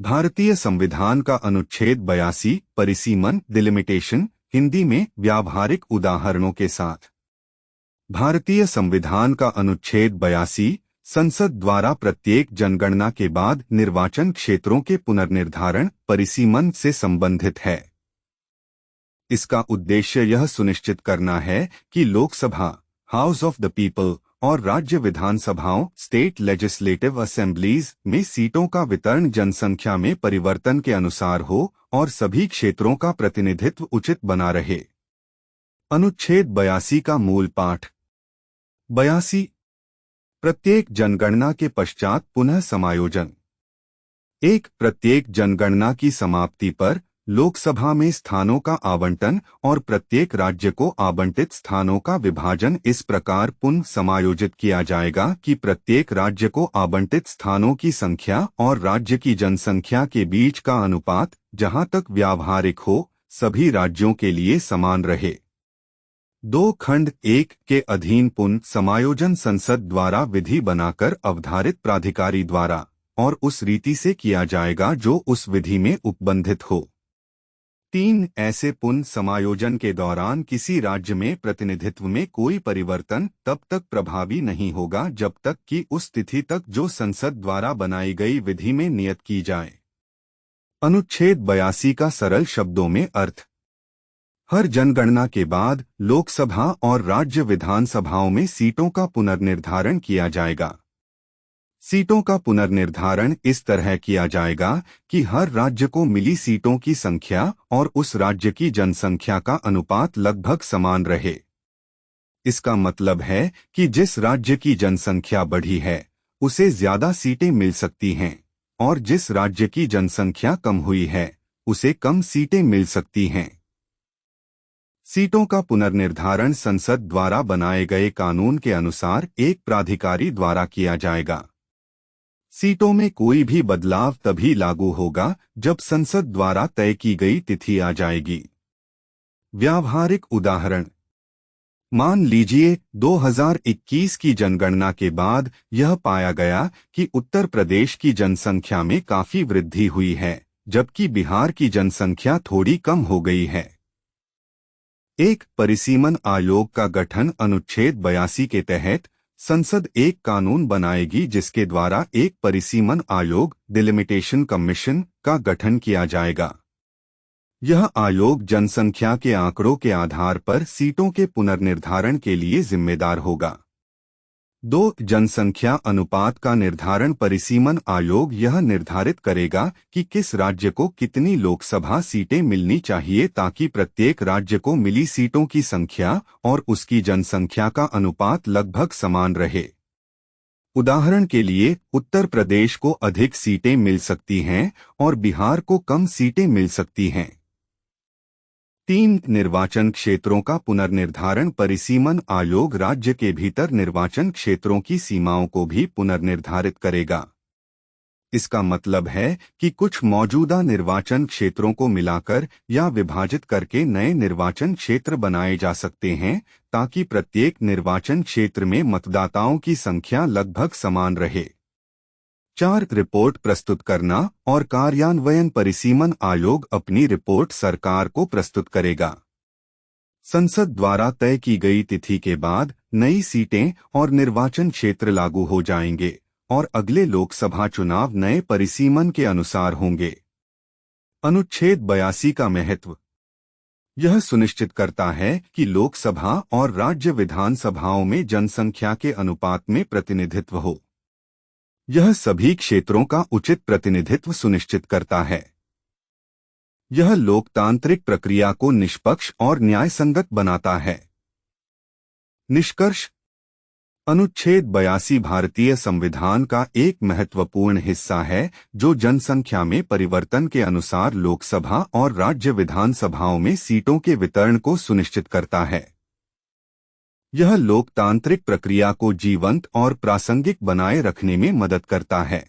भारतीय संविधान का अनुच्छेद 82 परिसीमन डिलिमिटेशन हिंदी में व्यावहारिक उदाहरणों के साथ। भारतीय संविधान का अनुच्छेद 82 संसद द्वारा प्रत्येक जनगणना के बाद निर्वाचन क्षेत्रों के पुनर्निर्धारण परिसीमन से संबंधित है। इसका उद्देश्य यह सुनिश्चित करना है कि Lok Sabha house of the people और राज्य विधानसभाओं स्टेट लेजिस्लेटिव असेंबलीज में सीटों का वितरण जनसंख्या में परिवर्तन के अनुसार हो और सभी क्षेत्रों का प्रतिनिधित्व उचित बना रहे। अनुच्छेद 82 का मूल पाठ। 82 प्रत्येक जनगणना के पश्चात पुनः समायोजन। 1 प्रत्येक जनगणना की समाप्ति पर लोकसभा में स्थानों का आवंटन और प्रत्येक राज्य को आवंटित स्थानों का विभाजन इस प्रकार पुनः समायोजित किया जाएगा कि प्रत्येक राज्य को आवंटित स्थानों की संख्या और राज्य की जनसंख्या के बीच का अनुपात जहां तक व्यावहारिक हो सभी राज्यों के लिए समान रहे। 2 खंड 1 के अधीन पुनः समायोजन संसद द्वारा विधि बनाकर अवधारित प्राधिकारी द्वारा और उस रीति से किया जाएगा जो उस विधि में उपबंधित हो। 3 ऐसे पुनः समायोजन के दौरान किसी राज्य में प्रतिनिधित्व में कोई परिवर्तन तब तक प्रभावी नहीं होगा जब तक कि उस तिथि तक जो संसद द्वारा बनाई गई विधि में नियत की जाए। अनुच्छेद 82 का सरल शब्दों में अर्थ। हर जनगणना के बाद लोकसभा और राज्य विधानसभाओं में सीटों का पुनर्निर्धारण किया जाएगा। सीटों का पुनर्निर्धारण इस तरह किया जाएगा कि हर राज्य को मिली सीटों की संख्या और उस राज्य की जनसंख्या का अनुपात लगभग समान रहे। इसका मतलब है कि जिस राज्य की जनसंख्या बढ़ी है उसे ज्यादा सीटें मिल सकती हैं और जिस राज्य की जनसंख्या कम हुई है उसे कम सीटें मिल सकती हैं। सीटों का पुनर्निर्धारण संसद द्वारा बनाए गए कानून के अनुसार एक प्राधिकारी द्वारा किया जाएगा। सीटों में कोई भी बदलाव तभी लागू होगा जब संसद द्वारा तय की गई तिथि आ जाएगी। व्यावहारिक उदाहरण। मान लीजिए 2021 की जनगणना के बाद यह पाया गया कि उत्तर प्रदेश की जनसंख्या में काफी वृद्धि हुई है जबकि बिहार की जनसंख्या थोड़ी कम हो गई है। एक परिसीमन आयोग का गठन। अनुच्छेद 82 के तहत संसद एक कानून बनाएगी जिसके द्वारा एक परिसीमन आयोग डिलिमिटेशन कमीशन का गठन किया जाएगा। यह आयोग जनसंख्या के आंकड़ों के आधार पर सीटों के पुनर्निर्धारण के लिए जिम्मेदार होगा। 2 जनसंख्या अनुपात का निर्धारण। परिसीमन आयोग यह निर्धारित करेगा कि किस राज्य को कितनी लोकसभा सीटें मिलनी चाहिए ताकि प्रत्येक राज्य को मिली सीटों की संख्या और उसकी जनसंख्या का अनुपात लगभग समान रहे। उदाहरण के लिए उत्तर प्रदेश को अधिक सीटें मिल सकती हैं और बिहार को कम सीटें मिल सकती हैं। 3 निर्वाचन क्षेत्रों का पुनर्निर्धारण। परिसीमन आयोग राज्य के भीतर निर्वाचन क्षेत्रों की सीमाओं को भी पुनर्निर्धारित करेगा। इसका मतलब है कि कुछ मौजूदा निर्वाचन क्षेत्रों को मिलाकर या विभाजित करके नए निर्वाचन क्षेत्र बनाए जा सकते हैं ताकि प्रत्येक निर्वाचन क्षेत्र में मतदाताओं की संख्या लगभग समान रहे। 4 रिपोर्ट प्रस्तुत करना और कार्यान्वयन। परिसीमन आयोग अपनी रिपोर्ट सरकार को प्रस्तुत करेगा। संसद द्वारा तय की गई तिथि के बाद नई सीटें और निर्वाचन क्षेत्र लागू हो जाएंगे और अगले लोकसभा चुनाव नए परिसीमन के अनुसार होंगे। अनुच्छेद 82 का महत्व। यह सुनिश्चित करता है कि लोकसभा और राज्य विधानसभाओं में जनसंख्या के अनुपात में प्रतिनिधित्व हो। यह सभी क्षेत्रों का उचित प्रतिनिधित्व सुनिश्चित करता है। यह लोकतांत्रिक प्रक्रिया को निष्पक्ष और न्यायसंगत बनाता है। निष्कर्ष। अनुच्छेद 82 भारतीय संविधान का एक महत्वपूर्ण हिस्सा है जो जनसंख्या में परिवर्तन के अनुसार लोकसभा और राज्य विधानसभाओं में सीटों के वितरण को सुनिश्चित करता है। यह लोकतांत्रिक प्रक्रिया को जीवंत और प्रासंगिक बनाए रखने में मदद करता है।